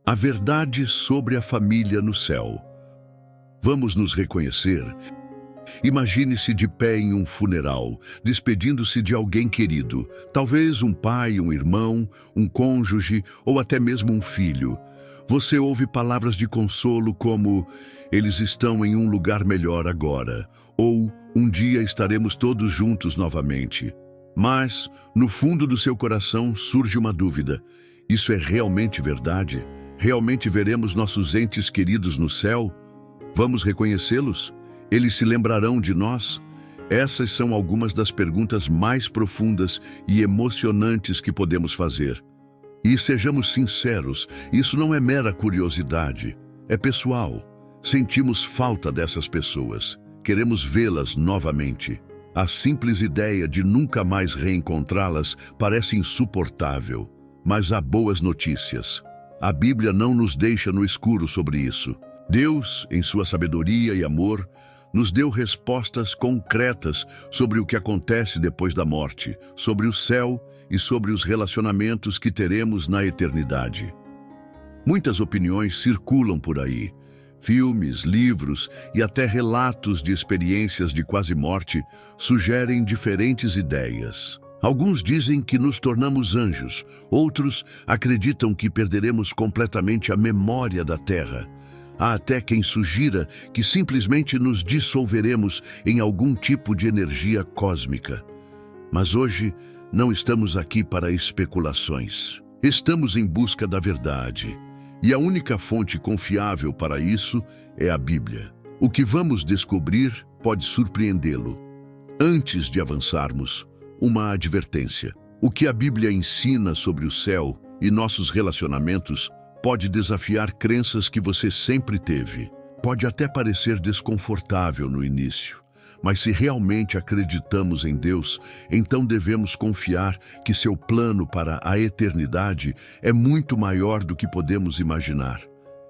A verdade sobre a família no céu. Vamos nos reconhecer? Imagine-se de pé em um funeral, despedindo-se de alguém querido, talvez um pai, um irmão, um cônjuge ou até mesmo um filho. Você ouve palavras de consolo como "eles estão em um lugar melhor agora" ou "um dia estaremos todos juntos novamente". Mas, no fundo do seu coração, surge uma dúvida. Isso é realmente verdade? Realmente veremos nossos entes queridos no céu? Vamos reconhecê-los? Eles se lembrarão de nós? Essas são algumas das perguntas mais profundas e emocionantes que podemos fazer. E sejamos sinceros, isso não é mera curiosidade, é pessoal. Sentimos falta dessas pessoas, queremos vê-las novamente. A simples ideia de nunca mais reencontrá-las parece insuportável, mas há boas notícias. A Bíblia não nos deixa no escuro sobre isso. Deus, em sua sabedoria e amor, nos deu respostas concretas sobre o que acontece depois da morte, sobre o céu e sobre os relacionamentos que teremos na eternidade. Muitas opiniões circulam por aí. Filmes, livros e até relatos de experiências de quase morte sugerem diferentes ideias. Alguns dizem que nos tornamos anjos, outros acreditam que perderemos completamente a memória da terra. Há até quem sugira que simplesmente nos dissolveremos em algum tipo de energia cósmica. Mas hoje não estamos aqui para especulações. Estamos em busca da verdade. E a única fonte confiável para isso é a Bíblia. O que vamos descobrir pode surpreendê-lo. Antes de avançarmos, uma advertência. O que a Bíblia ensina sobre o céu e nossos relacionamentos pode desafiar crenças que você sempre teve. Pode até parecer desconfortável no início, mas se realmente acreditamos em Deus, então devemos confiar que seu plano para a eternidade é muito maior do que podemos imaginar.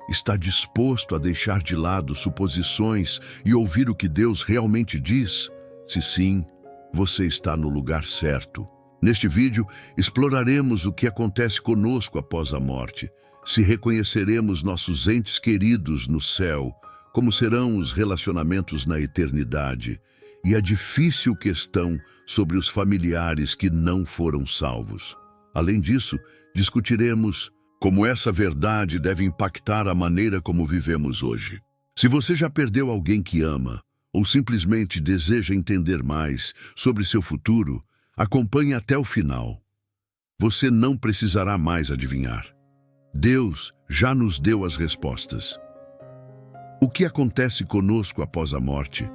Está disposto a deixar de lado suposições e ouvir o que Deus realmente diz? Se sim, você está no lugar certo. Neste vídeo, exploraremos o que acontece conosco após a morte, se reconheceremos nossos entes queridos no céu, como serão os relacionamentos na eternidade, e a difícil questão sobre os familiares que não foram salvos. Além disso, discutiremos como essa verdade deve impactar a maneira como vivemos hoje. Se você já perdeu alguém que ama, ou simplesmente deseja entender mais sobre seu futuro, acompanhe até o final. Você não precisará mais adivinhar. Deus já nos deu as respostas. O que acontece conosco após a morte?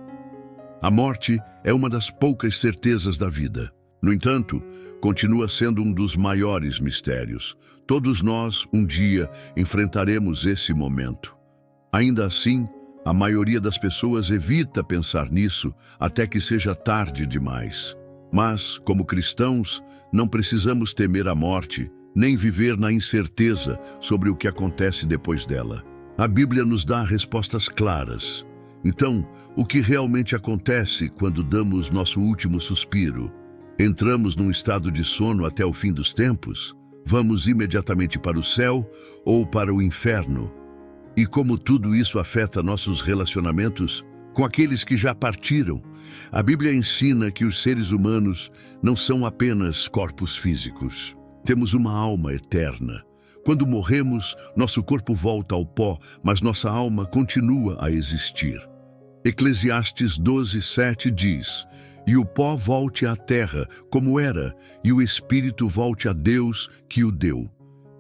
A morte é uma das poucas certezas da vida. No entanto, continua sendo um dos maiores mistérios. Todos nós, um dia, enfrentaremos esse momento. Ainda assim, a maioria das pessoas evita pensar nisso até que seja tarde demais. Mas, como cristãos, não precisamos temer a morte, nem viver na incerteza sobre o que acontece depois dela. A Bíblia nos dá respostas claras. Então, o que realmente acontece quando damos nosso último suspiro? Entramos num estado de sono até o fim dos tempos? Vamos imediatamente para o céu ou para o inferno? E como tudo isso afeta nossos relacionamentos com aqueles que já partiram? A Bíblia ensina que os seres humanos não são apenas corpos físicos. Temos uma alma eterna. Quando morremos, nosso corpo volta ao pó, mas nossa alma continua a existir. Eclesiastes 12:7 diz: "E o pó volte à terra, como era, e o espírito volte a Deus que o deu."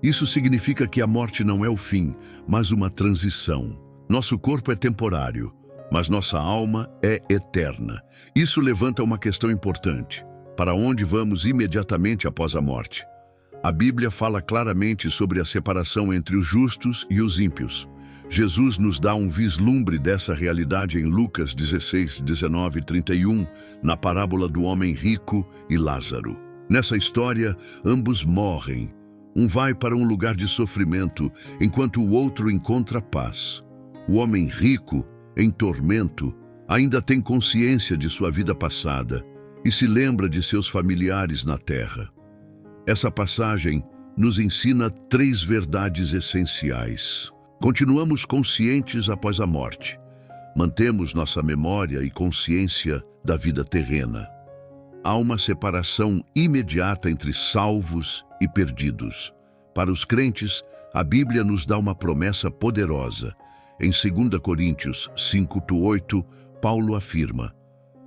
Isso significa que a morte não é o fim, mas uma transição. Nosso corpo é temporário, mas nossa alma é eterna. Isso levanta uma questão importante. Para onde vamos imediatamente após a morte? A Bíblia fala claramente sobre a separação entre os justos e os ímpios. Jesus nos dá um vislumbre dessa realidade em Lucas 16, 19 e 31, na parábola do homem rico e Lázaro. Nessa história, ambos morrem. Um vai para um lugar de sofrimento, enquanto o outro encontra paz. O homem rico, em tormento, ainda tem consciência de sua vida passada e se lembra de seus familiares na terra. Essa passagem nos ensina três verdades essenciais. Continuamos conscientes após a morte. Mantemos nossa memória e consciência da vida terrena. Há uma separação imediata entre salvos e perdidos. Para os crentes, a Bíblia nos dá uma promessa poderosa. Em 2 Coríntios 5:8, Paulo afirma: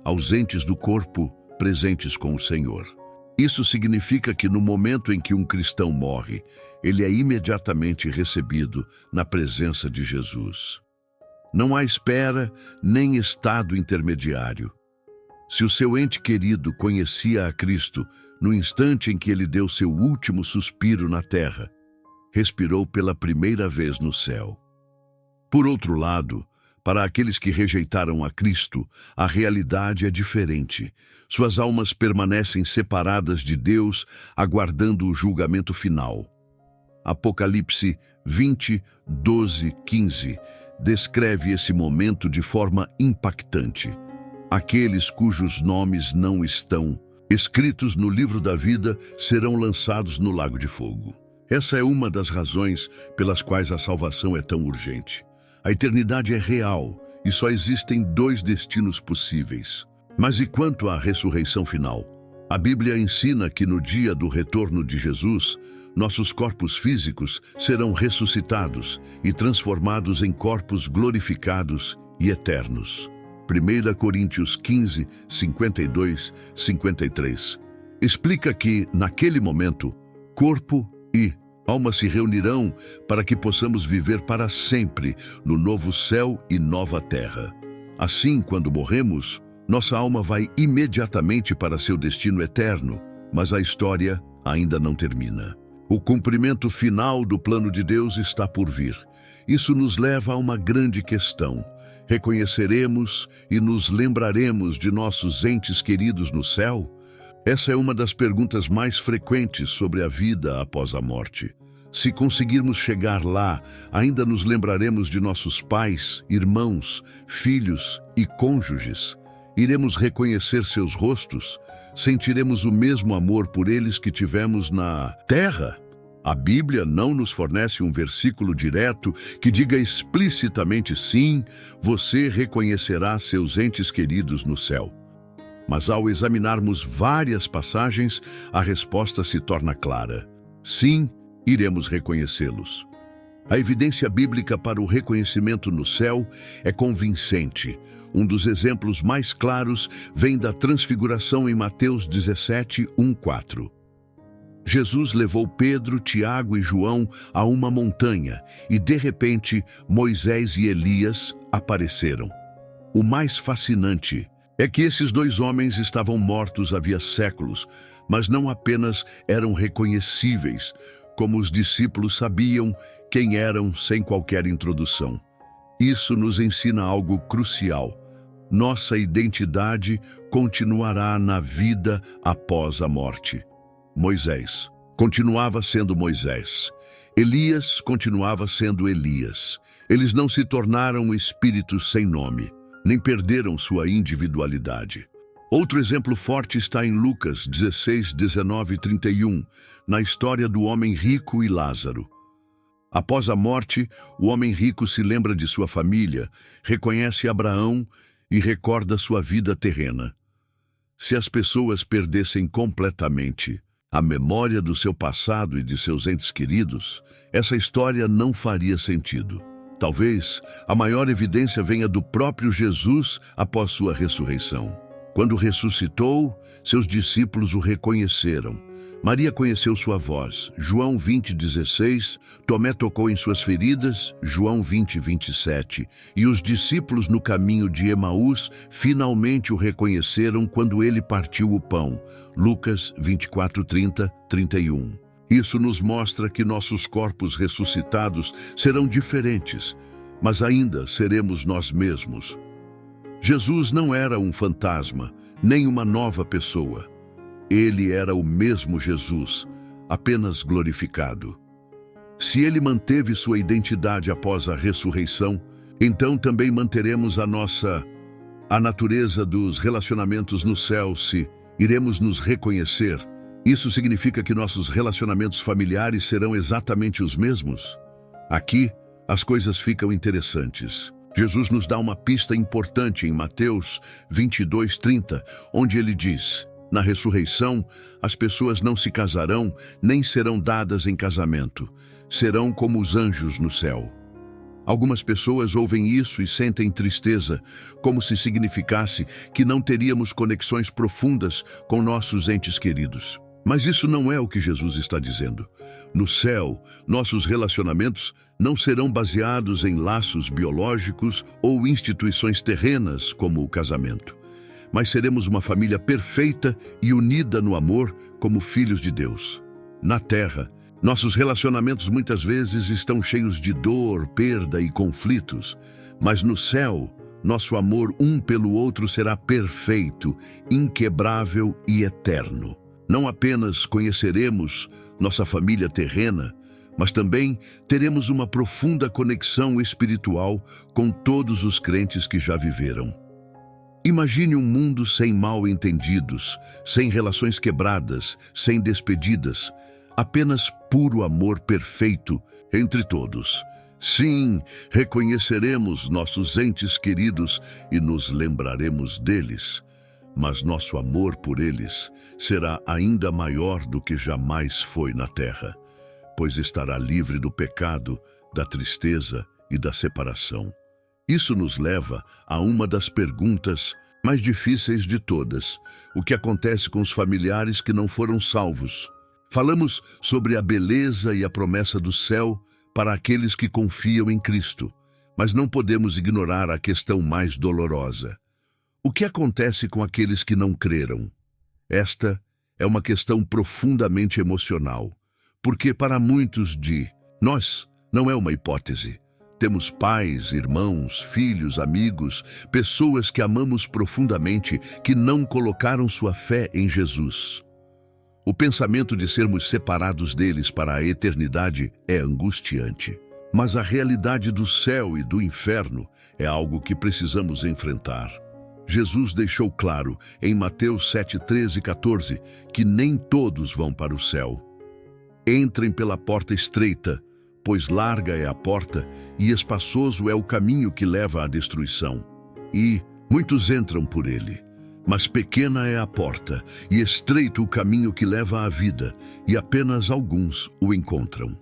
ausentes do corpo, presentes com o Senhor. Isso significa que no momento em que um cristão morre, ele é imediatamente recebido na presença de Jesus. Não há espera nem estado intermediário. Se o seu ente querido conhecia a Cristo no instante em que ele deu seu último suspiro na terra, respirou pela primeira vez no céu. Por outro lado, para aqueles que rejeitaram a Cristo, a realidade é diferente. Suas almas permanecem separadas de Deus, aguardando o julgamento final. Apocalipse 20:12-15 descreve esse momento de forma impactante. Aqueles cujos nomes não estão escritos no livro da vida serão lançados no lago de fogo. Essa é uma das razões pelas quais a salvação é tão urgente. A eternidade é real e só existem dois destinos possíveis. Mas e quanto à ressurreição final? A Bíblia ensina que no dia do retorno de Jesus, nossos corpos físicos serão ressuscitados e transformados em corpos glorificados e eternos. 1 Coríntios 15, 52-53 explica que, naquele momento, corpo e alma se reunirão para que possamos viver para sempre no novo céu e nova terra. Assim, quando morremos, nossa alma vai imediatamente para seu destino eterno, mas a história ainda não termina. O cumprimento final do plano de Deus está por vir. Isso nos leva a uma grande questão. Reconheceremos e nos lembraremos de nossos entes queridos no céu? Essa é uma das perguntas mais frequentes sobre a vida após a morte. Se conseguirmos chegar lá, ainda nos lembraremos de nossos pais, irmãos, filhos e cônjuges. Iremos reconhecer seus rostos? Sentiremos o mesmo amor por eles que tivemos na terra? A Bíblia não nos fornece um versículo direto que diga explicitamente sim, você reconhecerá seus entes queridos no céu. Mas ao examinarmos várias passagens, a resposta se torna clara. Sim, iremos reconhecê-los. A evidência bíblica para o reconhecimento no céu é convincente. Um dos exemplos mais claros vem da transfiguração em Mateus 17:1-4. Jesus levou Pedro, Tiago e João a uma montanha e, de repente, Moisés e Elias apareceram. O mais fascinante é que esses dois homens estavam mortos havia séculos, mas não apenas eram reconhecíveis, como os discípulos sabiam quem eram sem qualquer introdução. Isso nos ensina algo crucial. Nossa identidade continuará na vida após a morte. Moisés continuava sendo Moisés. Elias continuava sendo Elias. Eles não se tornaram espíritos sem nome, nem perderam sua individualidade. Outro exemplo forte está em Lucas 16, 19 e 31, na história do homem rico e Lázaro. Após a morte, o homem rico se lembra de sua família, reconhece Abraão e recorda sua vida terrena. Se as pessoas perdessem completamente a memória do seu passado e de seus entes queridos, essa história não faria sentido. Talvez a maior evidência venha do próprio Jesus após sua ressurreição. Quando ressuscitou, seus discípulos o reconheceram. Maria conheceu sua voz, João 20:16, Tomé tocou em suas feridas, João 20:27, e os discípulos no caminho de Emaús finalmente o reconheceram quando ele partiu o pão, Lucas 24:30, 31. Isso nos mostra que nossos corpos ressuscitados serão diferentes, mas ainda seremos nós mesmos. Jesus não era um fantasma, nem uma nova pessoa. Ele era o mesmo Jesus, apenas glorificado. Se ele manteve sua identidade após a ressurreição, então também manteremos a natureza dos relacionamentos no céu se iremos nos reconhecer, Isso significa que nossos relacionamentos familiares serão exatamente os mesmos? Aqui, as coisas ficam interessantes. Jesus nos dá uma pista importante em Mateus 22:30, onde ele diz: na ressurreição, as pessoas não se casarão, nem serão dadas em casamento. Serão como os anjos no céu. Algumas pessoas ouvem isso e sentem tristeza, como se significasse que não teríamos conexões profundas com nossos entes queridos. Mas isso não é o que Jesus está dizendo. No céu, nossos relacionamentos não serão baseados em laços biológicos ou instituições terrenas, como o casamento. Mas seremos uma família perfeita e unida no amor como filhos de Deus. Na terra, nossos relacionamentos muitas vezes estão cheios de dor, perda e conflitos. Mas no céu, nosso amor um pelo outro será perfeito, inquebrável e eterno. Não apenas conheceremos nossa família terrena, mas também teremos uma profunda conexão espiritual com todos os crentes que já viveram. Imagine um mundo sem mal-entendidos, sem relações quebradas, sem despedidas, apenas puro amor perfeito entre todos. Sim, reconheceremos nossos entes queridos e nos lembraremos deles. Mas nosso amor por eles será ainda maior do que jamais foi na terra, pois estará livre do pecado, da tristeza e da separação. Isso nos leva a uma das perguntas mais difíceis de todas: o que acontece com os familiares que não foram salvos? Falamos sobre a beleza e a promessa do céu para aqueles que confiam em Cristo, mas não podemos ignorar a questão mais dolorosa. O que acontece com aqueles que não creram? Esta é uma questão profundamente emocional, porque para muitos de nós não é uma hipótese. Temos pais, irmãos, filhos, amigos, pessoas que amamos profundamente que não colocaram sua fé em Jesus. O pensamento de sermos separados deles para a eternidade é angustiante. Mas a realidade do céu e do inferno é algo que precisamos enfrentar. Jesus deixou claro em Mateus 7:13 e 14 que nem todos vão para o céu. Entrem pela porta estreita, pois larga é a porta e espaçoso é o caminho que leva à destruição. E muitos entram por ele. Mas pequena é a porta e estreito o caminho que leva à vida, e apenas alguns o encontram.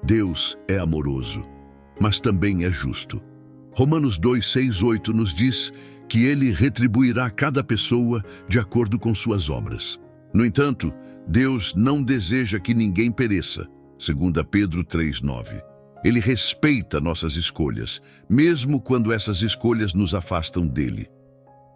Deus é amoroso, mas também é justo. Romanos 2:6-8 nos diz que ele retribuirá cada pessoa de acordo com suas obras. No entanto, Deus não deseja que ninguém pereça, 2 Pedro 3:9. Ele respeita nossas escolhas, mesmo quando essas escolhas nos afastam dele.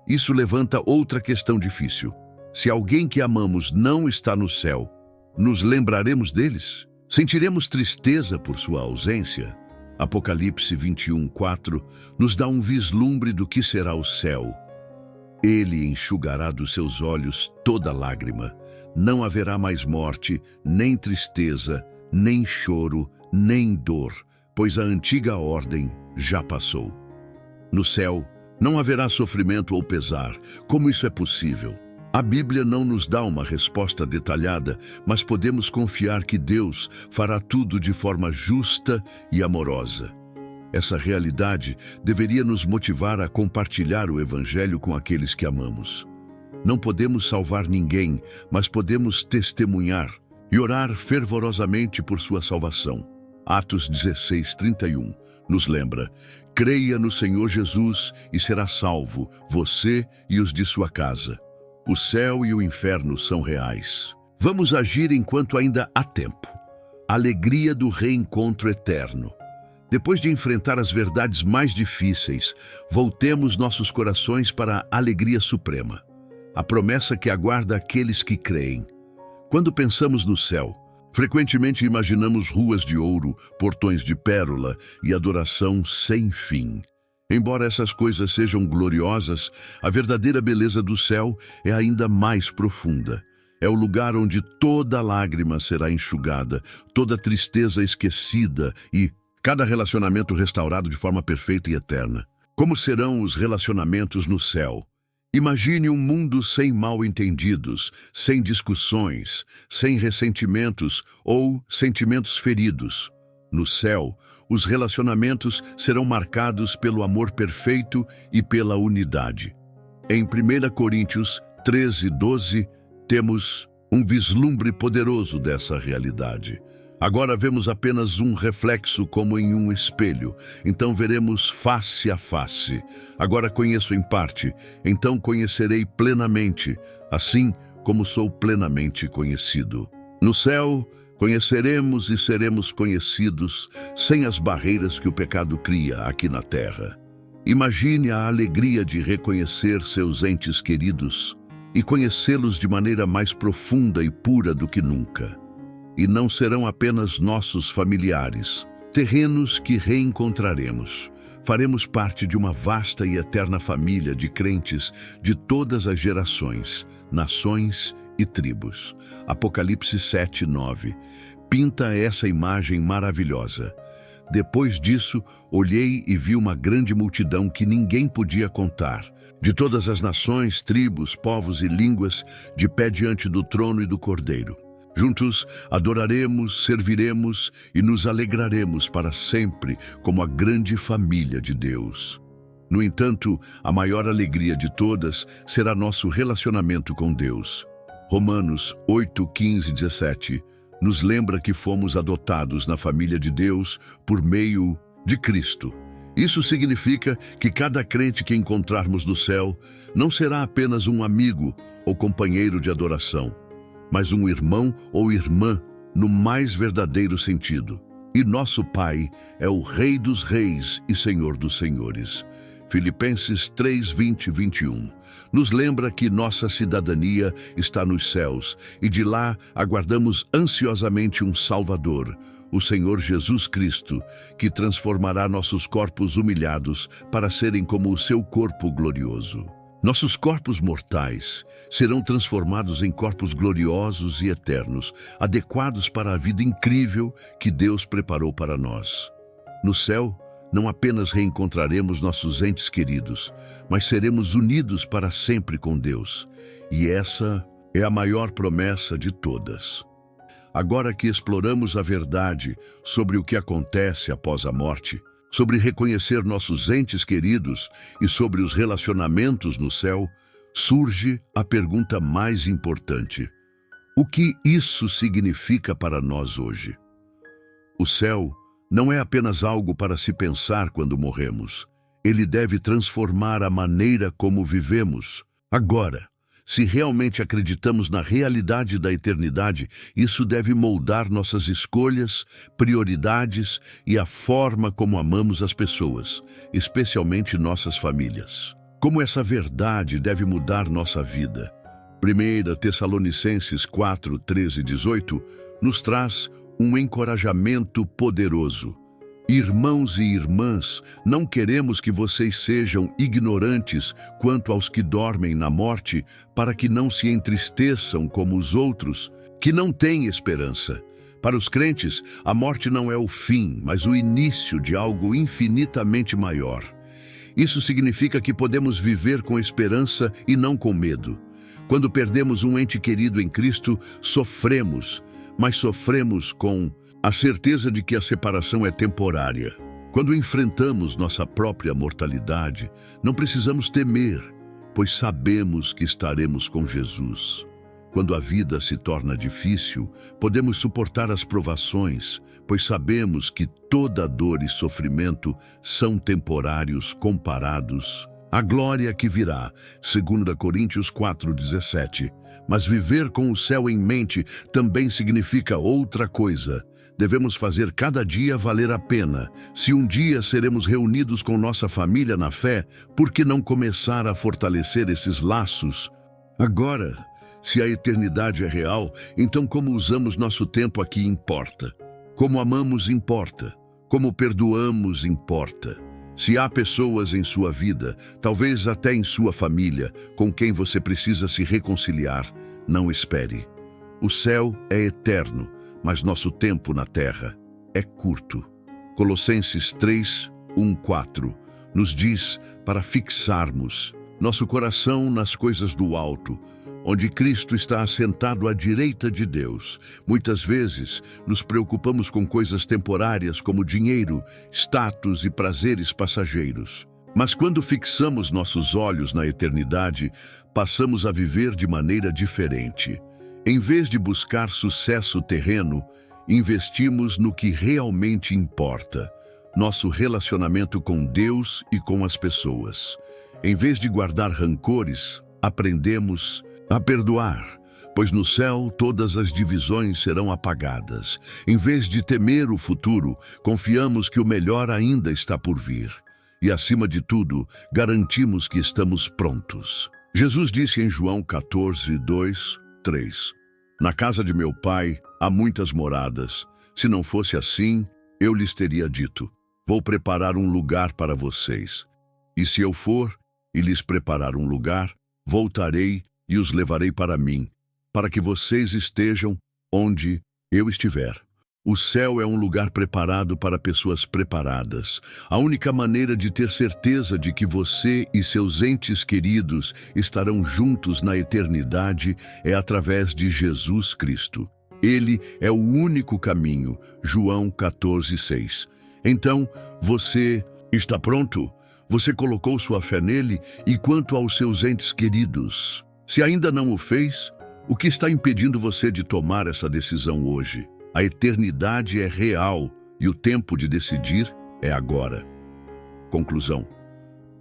Isso levanta outra questão difícil. Se alguém que amamos não está no céu, nos lembraremos deles? Sentiremos tristeza por sua ausência? Apocalipse 21:4 nos dá um vislumbre do que será o céu. Ele enxugará dos seus olhos toda lágrima. Não haverá mais morte, nem tristeza, nem choro, nem dor, pois a antiga ordem já passou. No céu, não haverá sofrimento ou pesar. Como isso é possível? A Bíblia não nos dá uma resposta detalhada, mas podemos confiar que Deus fará tudo de forma justa e amorosa. Essa realidade deveria nos motivar a compartilhar o Evangelho com aqueles que amamos. Não podemos salvar ninguém, mas podemos testemunhar e orar fervorosamente por sua salvação. Atos 16:31 nos lembra: creia no Senhor Jesus e será salvo, você e os de sua casa. O céu e o inferno são reais. Vamos agir enquanto ainda há tempo. Alegria do reencontro eterno. Depois de enfrentar as verdades mais difíceis, voltemos nossos corações para a alegria suprema, a promessa que aguarda aqueles que creem. Quando pensamos no céu, frequentemente imaginamos ruas de ouro, portões de pérola e adoração sem fim. Embora essas coisas sejam gloriosas, a verdadeira beleza do céu é ainda mais profunda. É o lugar onde toda lágrima será enxugada, toda tristeza esquecida e cada relacionamento restaurado de forma perfeita e eterna. Como serão os relacionamentos no céu? Imagine um mundo sem mal-entendidos, sem discussões, sem ressentimentos ou sentimentos feridos. No céu, os relacionamentos serão marcados pelo amor perfeito e pela unidade. Em 1 Coríntios 13:12, temos um vislumbre poderoso dessa realidade. Agora vemos apenas um reflexo como em um espelho, então veremos face a face. Agora conheço em parte, então conhecerei plenamente, assim como sou plenamente conhecido. No céu, conheceremos e seremos conhecidos sem as barreiras que o pecado cria aqui na terra. Imagine a alegria de reconhecer seus entes queridos e conhecê-los de maneira mais profunda e pura do que nunca. E não serão apenas nossos familiares, terrenos que reencontraremos. Faremos parte de uma vasta e eterna família de crentes de todas as gerações, nações e tribos. Apocalipse 7:9 pinta essa imagem maravilhosa. Depois disso, olhei e vi uma grande multidão que ninguém podia contar, de todas as nações, tribos, povos e línguas, de pé diante do trono e do Cordeiro. Juntos adoraremos, serviremos e nos alegraremos para sempre como a grande família de Deus. No entanto, a maior alegria de todas será nosso relacionamento com Deus. Romanos 8:15-17 nos lembra que fomos adotados na família de Deus por meio de Cristo. Isso significa que cada crente que encontrarmos no céu não será apenas um amigo ou companheiro de adoração, mas um irmão ou irmã no mais verdadeiro sentido. E nosso Pai é o Rei dos Reis e Senhor dos Senhores. Filipenses 3:20-21 nos lembra que nossa cidadania está nos céus e de lá aguardamos ansiosamente um Salvador, o Senhor Jesus Cristo, que transformará nossos corpos humilhados para serem como o seu corpo glorioso. Nossos corpos mortais serão transformados em corpos gloriosos e eternos, adequados para a vida incrível que Deus preparou para nós. No céu, não apenas reencontraremos nossos entes queridos, mas seremos unidos para sempre com Deus. E essa é a maior promessa de todas. Agora que exploramos a verdade sobre o que acontece após a morte, sobre reconhecer nossos entes queridos e sobre os relacionamentos no céu, surge a pergunta mais importante: o que isso significa para nós hoje? O céu não é apenas algo para se pensar quando morremos. Ele deve transformar a maneira como vivemos. Agora, se realmente acreditamos na realidade da eternidade, isso deve moldar nossas escolhas, prioridades e a forma como amamos as pessoas, especialmente nossas famílias. Como essa verdade deve mudar nossa vida? 1 Tessalonicenses 4:13-18 nos traz um encorajamento poderoso. Irmãos e irmãs, não queremos que vocês sejam ignorantes quanto aos que dormem na morte, para que não se entristeçam como os outros, que não têm esperança. Para os crentes, a morte não é o fim, mas o início de algo infinitamente maior. Isso significa que podemos viver com esperança e não com medo. Quando perdemos um ente querido em Cristo, sofremos, mas sofremos com a certeza de que a separação é temporária. Quando enfrentamos nossa própria mortalidade, não precisamos temer, pois sabemos que estaremos com Jesus. Quando a vida se torna difícil, podemos suportar as provações, pois sabemos que toda dor e sofrimento são temporários comparados à glória que virá, 2 Coríntios 4:17. Mas viver com o céu em mente também significa outra coisa. Devemos fazer cada dia valer a pena. Se um dia seremos reunidos com nossa família na fé, por que não começar a fortalecer esses laços agora? Se a eternidade é real, então como usamos nosso tempo aqui importa. Como amamos importa. Como perdoamos importa. Se há pessoas em sua vida, talvez até em sua família, com quem você precisa se reconciliar, não espere. O céu é eterno, mas nosso tempo na terra é curto. Colossenses 3:1-4 nos diz para fixarmos nosso coração nas coisas do alto, onde Cristo está assentado à direita de Deus. Muitas vezes nos preocupamos com coisas temporárias como dinheiro, status e prazeres passageiros. Mas quando fixamos nossos olhos na eternidade, passamos a viver de maneira diferente. Em vez de buscar sucesso terreno, investimos no que realmente importa, nosso relacionamento com Deus e com as pessoas. Em vez de guardar rancores, aprendemos a perdoar, pois no céu todas as divisões serão apagadas. Em vez de temer o futuro, confiamos que o melhor ainda está por vir. E, acima de tudo, garantimos que estamos prontos. Jesus disse em João 14, 2, 3: Na casa de meu Pai há muitas moradas. Se não fosse assim, eu lhes teria dito: vou preparar um lugar para vocês. E se eu for e lhes preparar um lugar, voltarei e os levarei para mim, para que vocês estejam onde eu estiver. O céu é um lugar preparado para pessoas preparadas. A única maneira de ter certeza de que você e seus entes queridos estarão juntos na eternidade é através de Jesus Cristo. Ele é o único caminho. João 14, 6. Então, você está pronto? Você colocou sua fé nele? E quanto aos seus entes queridos? Se ainda não o fez, o que está impedindo você de tomar essa decisão hoje? A eternidade é real e o tempo de decidir é agora. Conclusão: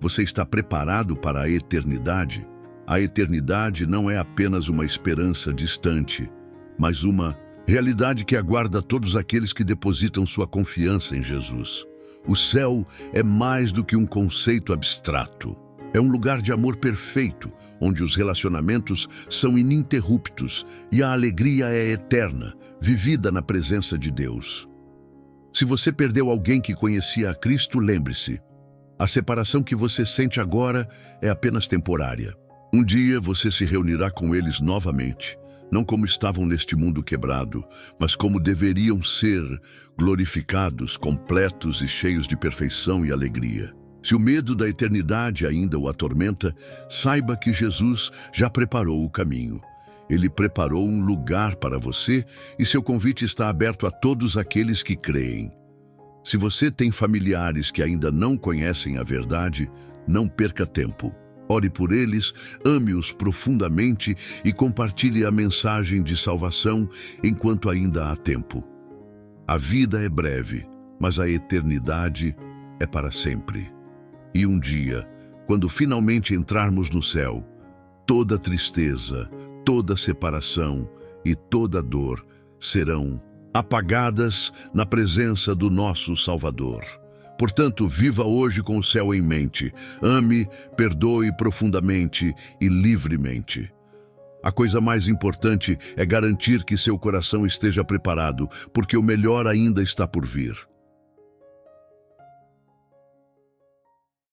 você está preparado para a eternidade? A eternidade não é apenas uma esperança distante, mas uma realidade que aguarda todos aqueles que depositam sua confiança em Jesus. O céu é mais do que um conceito abstrato. É um lugar de amor perfeito, onde os relacionamentos são ininterruptos e a alegria é eterna, vivida na presença de Deus. Se você perdeu alguém que conhecia a Cristo, lembre-se: a separação que você sente agora é apenas temporária. Um dia você se reunirá com eles novamente, não como estavam neste mundo quebrado, mas como deveriam ser, glorificados, completos e cheios de perfeição e alegria. Se o medo da eternidade ainda o atormenta, saiba que Jesus já preparou o caminho. Ele preparou um lugar para você e seu convite está aberto a todos aqueles que creem. Se você tem familiares que ainda não conhecem a verdade, não perca tempo. Ore por eles, ame-os profundamente e compartilhe a mensagem de salvação enquanto ainda há tempo. A vida é breve, mas a eternidade é para sempre. E um dia, quando finalmente entrarmos no céu, toda tristeza, toda separação e toda dor serão apagadas na presença do nosso Salvador. Portanto, viva hoje com o céu em mente. Ame, perdoe profundamente e livremente. A coisa mais importante é garantir que seu coração esteja preparado, porque o melhor ainda está por vir.